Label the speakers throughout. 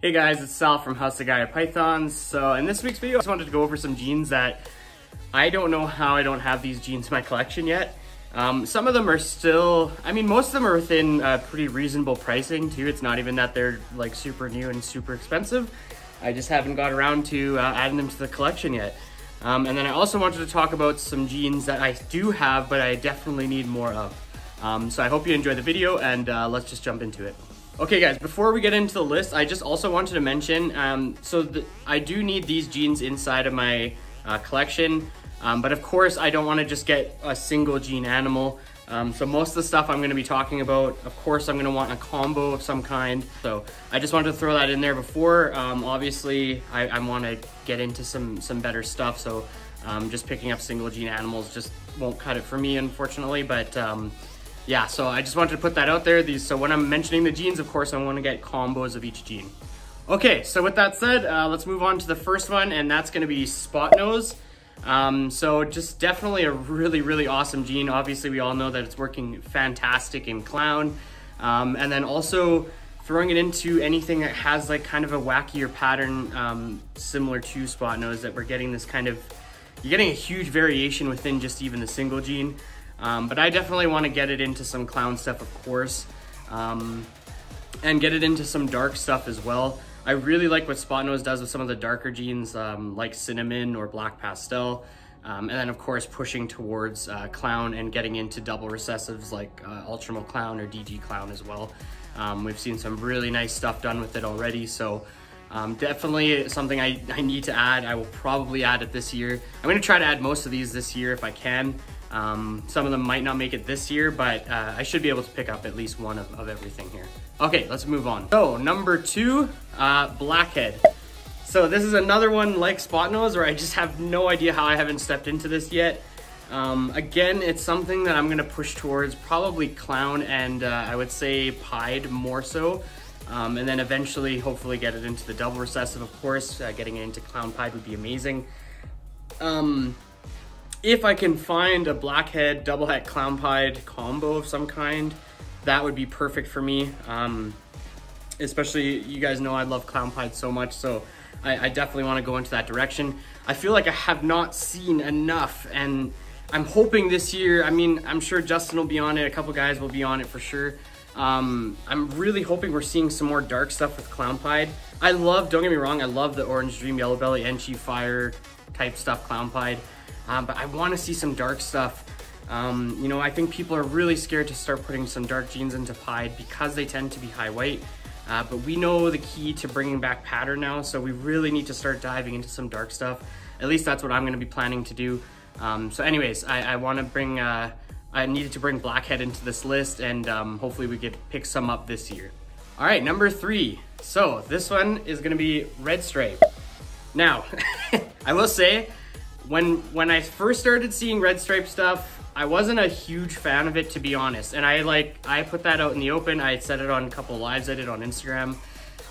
Speaker 1: Hey guys, it's Sal from House of Gaia Pythons. So in this week's video, I just wanted to go over some jeans that I don't know how I don't have these jeans in my collection yet. Some of them are still, most of them are within pretty reasonable pricing too. It's not even that they're like super new and super expensive. I just haven't got around to adding them to the collection yet. And then I also wanted to talk about some jeans that I do have, but I definitely need more of. So I hope you enjoy the video, and let's just jump into it. Okay guys, before we get into the list, I just also wanted to mention, I do need these jeans inside of my collection, but of course I don't want to just get a single jean animal. So most of the stuff I'm going to be talking about, of course I'm going to want a combo of some kind. So I just wanted to throw that in there before. Obviously I want to get into some better stuff, so just picking up single jean animals just won't cut it for me, unfortunately, but yeah, so I just wanted to put that out there. So when I'm mentioning the jeans, of course, I want to get combos of each jean. Okay, so with that said, let's move on to the first one, and that's going to be Spotnose. So just definitely a really awesome jean. Obviously, we all know that it's working fantastic in clown. And then also throwing it into anything that has like kind of a wackier pattern similar to Spotnose, that we're getting this kind of, you're getting a huge variation within just even the single jean. But I definitely want to get it into some clown stuff, of course, and get it into some dark stuff as well. I really like what Spotnose does with some of the darker jeans, like Cinnamon or Black Pastel, and then of course pushing towards clown and getting into double recessives like Ultramel clown or DG clown as well. We've seen some really nice stuff done with it already, so definitely something I need to add. I will probably add it this year. I'm going to try to add most of these this year if I can. Some of them might not make it this year, but I should be able to pick up at least one of everything here. Okay, let's move on. So number 2, Blackhead. So this is another one like Spotnose where I just have no idea how I haven't stepped into this yet. Again, it's something that I'm gonna push towards probably clown and I would say pied more so. And then eventually hopefully get it into the double recessive, of course. Getting it into clown pied would be amazing. If I can find a Blackhead, double het clown pied combo of some kind, that would be perfect for me. Especially, you guys know I love clown pied so much, so I definitely want to go into that direction. I feel like I have not seen enough, and I'm hoping this year, I'm sure Justin will be on it, a couple guys will be on it for sure. I'm really hoping we're seeing some more dark stuff with clown pied. Don't get me wrong, I love the Orange Dream, Yellow Belly, Enchi Fire type stuff, clown pied. But I want to see some dark stuff. I think people are really scared to start putting some dark jeans into pied because they tend to be high weight. But we know the key to bringing back pattern now, so we really need to start diving into some dark stuff. At least that's what I'm going to be planning to do. So anyways, I want to bring, I needed to bring Blackhead into this list, and hopefully we could pick some up this year. All right, number 3. So this one is going to be Red Stripe. Now, I will say, when I first started seeing Red Stripe stuff, I wasn't a huge fan of it, to be honest. And I put that out in the open. I had said it on a couple of lives I did on Instagram.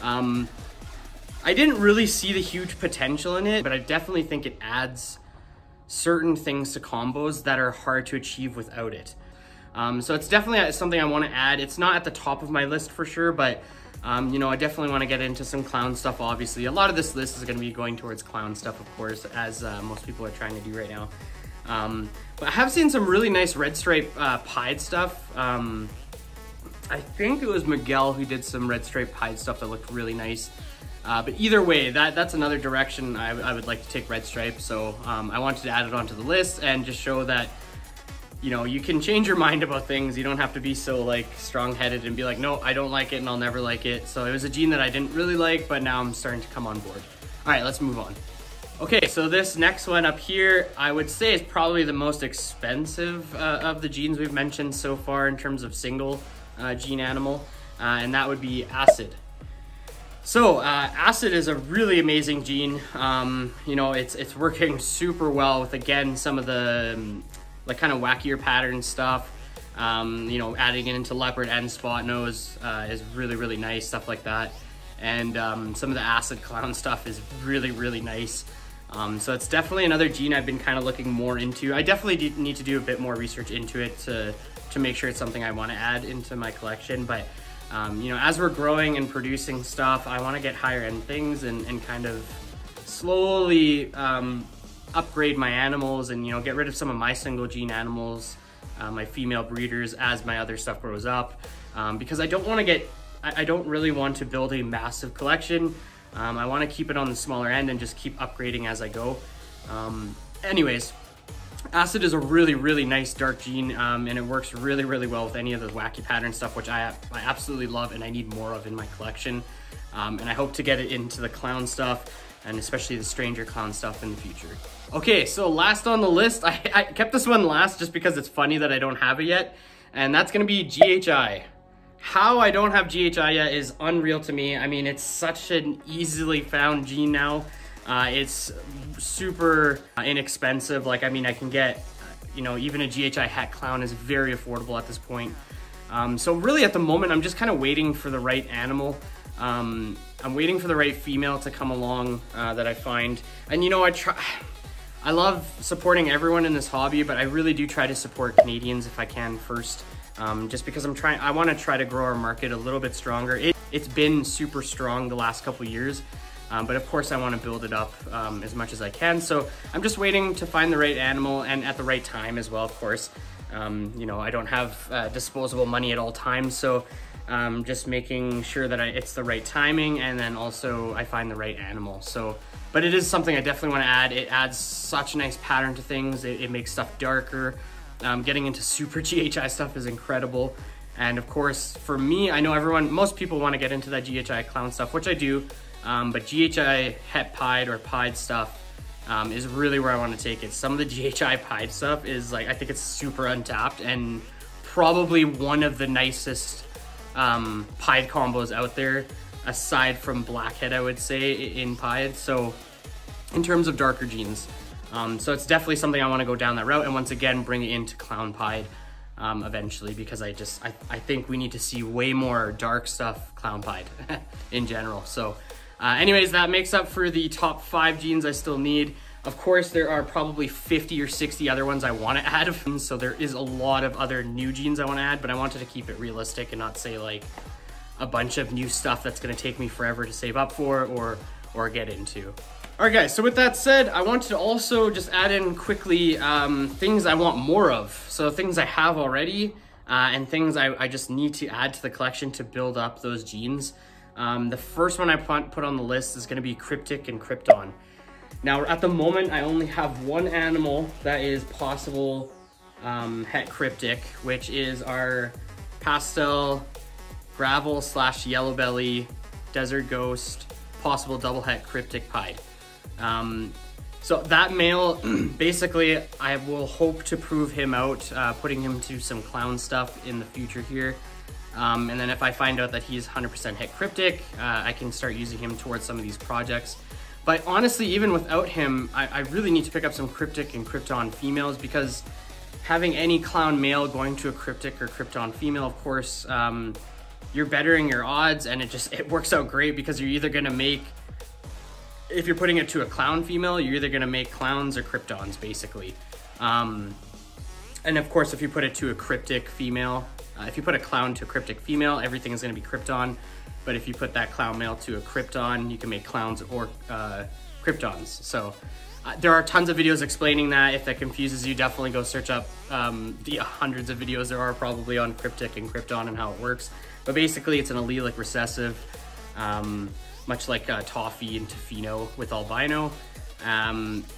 Speaker 1: I didn't really see the huge potential in it, but I definitely think it adds certain things to combos that are hard to achieve without it. So it's definitely something I want to add. It's not at the top of my list for sure, but I definitely want to get into some clown stuff, obviously. A lot of this list is going to be going towards clown stuff, of course, as most people are trying to do right now. But I have seen some really nice Red Stripe pied stuff. I think it was Miguel who did some Red Stripe pied stuff that looked really nice. But either way, that's another direction I would like to take Red Stripe. So I wanted to add it onto the list and just show that you can change your mind about things. You don't have to be so like strong-headed and be like, no, I don't like it and I'll never like it. So it was a jean that I didn't really like, but now I'm starting to come on board. All right, let's move on. Okay, so this next one up here, I would say is probably the most expensive of the jeans we've mentioned so far in terms of single jean animal, and that would be Acid. So Acid is a really amazing jean. It's working super well with, again, some of the like kind of wackier pattern stuff. Adding it into leopard and Spotnose is really nice, stuff like that. And some of the Acid clown stuff is really nice. So it's definitely another jean I've been kind of looking more into. I definitely need to do a bit more research into it to make sure it's something I want to add into my collection, but You know, as we're growing and producing stuff, I want to get higher end things and kind of slowly upgrade my animals and, you know, get rid of some of my single gene animals, my female breeders, as my other stuff grows up, because I don't want to I don't really want to build a massive collection. I want to keep it on the smaller end and just keep upgrading as I go. Anyways, Acid is a really nice dark gene, and it works really well with any of the wacky pattern stuff, which I absolutely love and I need more of in my collection. And I hope to get it into the clown stuff, and especially the stranger clown stuff in the future. Okay, so last on the list, I kept this one last just because it's funny that I don't have it yet, and that's gonna be GHI. How I don't have GHI yet is unreal to me. I mean, it's such an easily found gene now. It's super inexpensive. Like, I mean, I can get, you know, even a GHI het clown is very affordable at this point. So really at the moment, I'm just kind of waiting for the right animal. I'm waiting for the right female to come along that I find. And you know, I love supporting everyone in this hobby, but I really do try to support Canadians if I can first. Just because I want to try to grow our market a little bit stronger. It's been super strong the last couple years. But of course I want to build it up as much as I can. So I'm just waiting to find the right animal and at the right time as well, of course. You know, I don't have disposable money at all times. So just making sure that it's the right timing, and then also I find the right animal. So, but it is something I definitely want to add. It adds such a nice pattern to things. It makes stuff darker. Getting into super GHI stuff is incredible. And of course, for me, I know most people want to get into that GHI clown stuff, which I do. But GHI het pied or pied stuff is really where I want to take it. Some of the GHI pied stuff is like, I think it's super untapped and probably one of the nicest pied combos out there, aside from Blackhead, I would say, in pied. So in terms of darker genes. So it's definitely something I want to go down that route, and once again, bring it into clown pied eventually, because I think we need to see way more dark stuff clown pied in general. So anyways, that makes up for the top 5 genes I still need. Of course, there are probably 50 or 60 other ones I want to add. So there is a lot of other new genes I want to add, but I wanted to keep it realistic and not say like a bunch of new stuff that's going to take me forever to save up for or get into. All right, guys, so with that said, I wanted to also just add in quickly things I want more of. So things I have already and things I just need to add to the collection to build up those genes. The first one I put on the list is going to be Cryptic and Krypton. Now, at the moment, I only have one animal that is possible het Cryptic, which is our pastel gravel / yellow belly desert ghost possible double het Cryptic pied. So that male, basically, I will hope to prove him out, putting him to some clown stuff in the future here. And then if I find out that he's 100% het Cryptic, I can start using him towards some of these projects. But honestly, even without him, I really need to pick up some Cryptic and Krypton females, because having any clown male going to a Cryptic or Krypton female, of course, you're bettering your odds, and it works out great, because you're either gonna make, if you're putting it to a clown female, you're either gonna make clowns or Kryptons, basically. And of course, if you put it to a Cryptic female, if you put a clown to a Cryptic female, everything is gonna be Krypton. But if you put that clown male to a Krypton, you can make clowns or Kryptons. So there are tons of videos explaining that. If that confuses you, definitely go search up the hundreds of videos there are probably on Cryptic and Krypton and how it works. But basically, it's an allelic recessive, much like Toffee and Tofino with albino.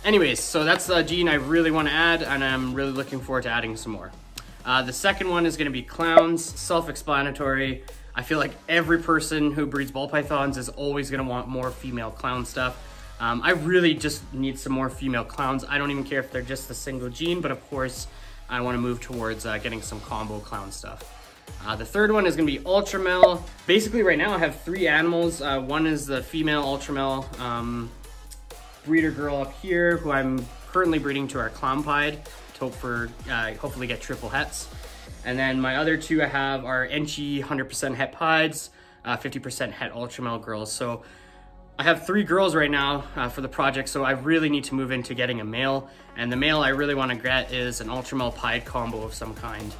Speaker 1: Anyways, so that's the gene I really want to add, and I'm really looking forward to adding some more. The second one is going to be clowns, self-explanatory. I feel like every person who breeds ball pythons is always going to want more female clown stuff. I really just need some more female clowns. I don't even care if they're just a single gene, but of course I want to move towards getting some combo clown stuff. The third one is going to be Ultramel. Basically right now I have 3 animals. One is the female Ultramel breeder girl up here, who I'm currently breeding to our clown pied to hopefully get triple hets. And then my other 2 I have are Enchi 100% het pieds, 50% het Ultramel girls. So I have 3 girls right now for the project, so I really need to move into getting a male. And the male I really want to get is an Ultramel pied combo of some kind.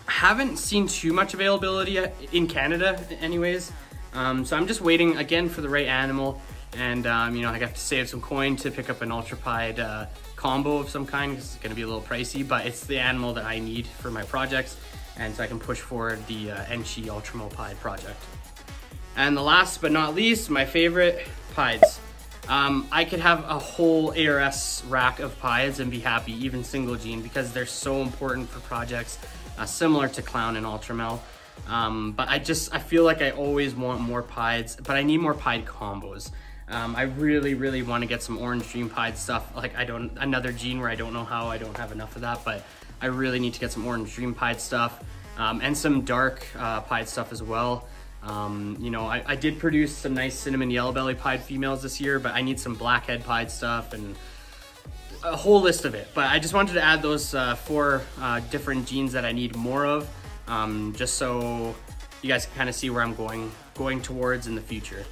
Speaker 1: haven't seen too much availability in Canada anyways. So I'm just waiting again for the right animal, and you know, I have to save some coin to pick up an Ultrapied combo of some kind because it's gonna be a little pricey, but it's the animal that I need for my projects, and so I can push forward the Enchi Ultramel Pied project. And the last but not least, my favorite, Pieds. I could have a whole ARS rack of Pieds and be happy, even single gene, because they're so important for projects similar to Clown and Ultramel. But I feel like I always want more Pieds, but I need more Pied combos. I really want to get some Orange Dream Pied stuff. Like another gene where I don't know how I don't have enough of that, but I really need to get some Orange Dream Pied stuff, and some dark Pied stuff as well. You know, I did produce some nice Cinnamon Yellow Belly Pied females this year, but I need some Blackhead Pied stuff and a whole list of it. But I just wanted to add those 4 different genes that I need more of, just so you guys can kind of see where I'm going towards in the future.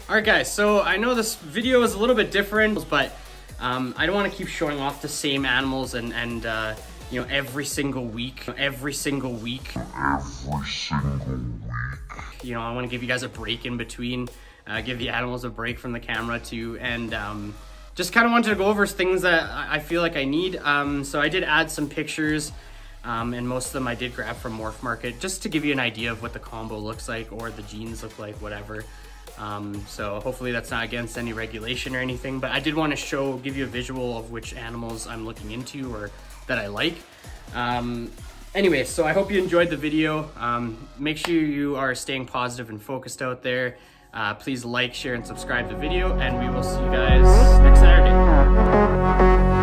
Speaker 1: All right, guys, so I know this video is a little bit different, but I don't want to keep showing off the same animals and you know, every single week. You know, I want to give you guys a break in between, give the animals a break from the camera too, and just kind of wanted to go over things that I feel like I need. So I did add some pictures, and most of them I did grab from Morph Market, just to give you an idea of what the combo looks like or the genes look like, whatever. So hopefully that's not against any regulation or anything, but I did want to give you a visual of which animals I'm looking into or that I like. Anyway, so I hope you enjoyed the video. Make sure you are staying positive and focused out there. Please like, share, and subscribe the video, and we will see you guys next Saturday.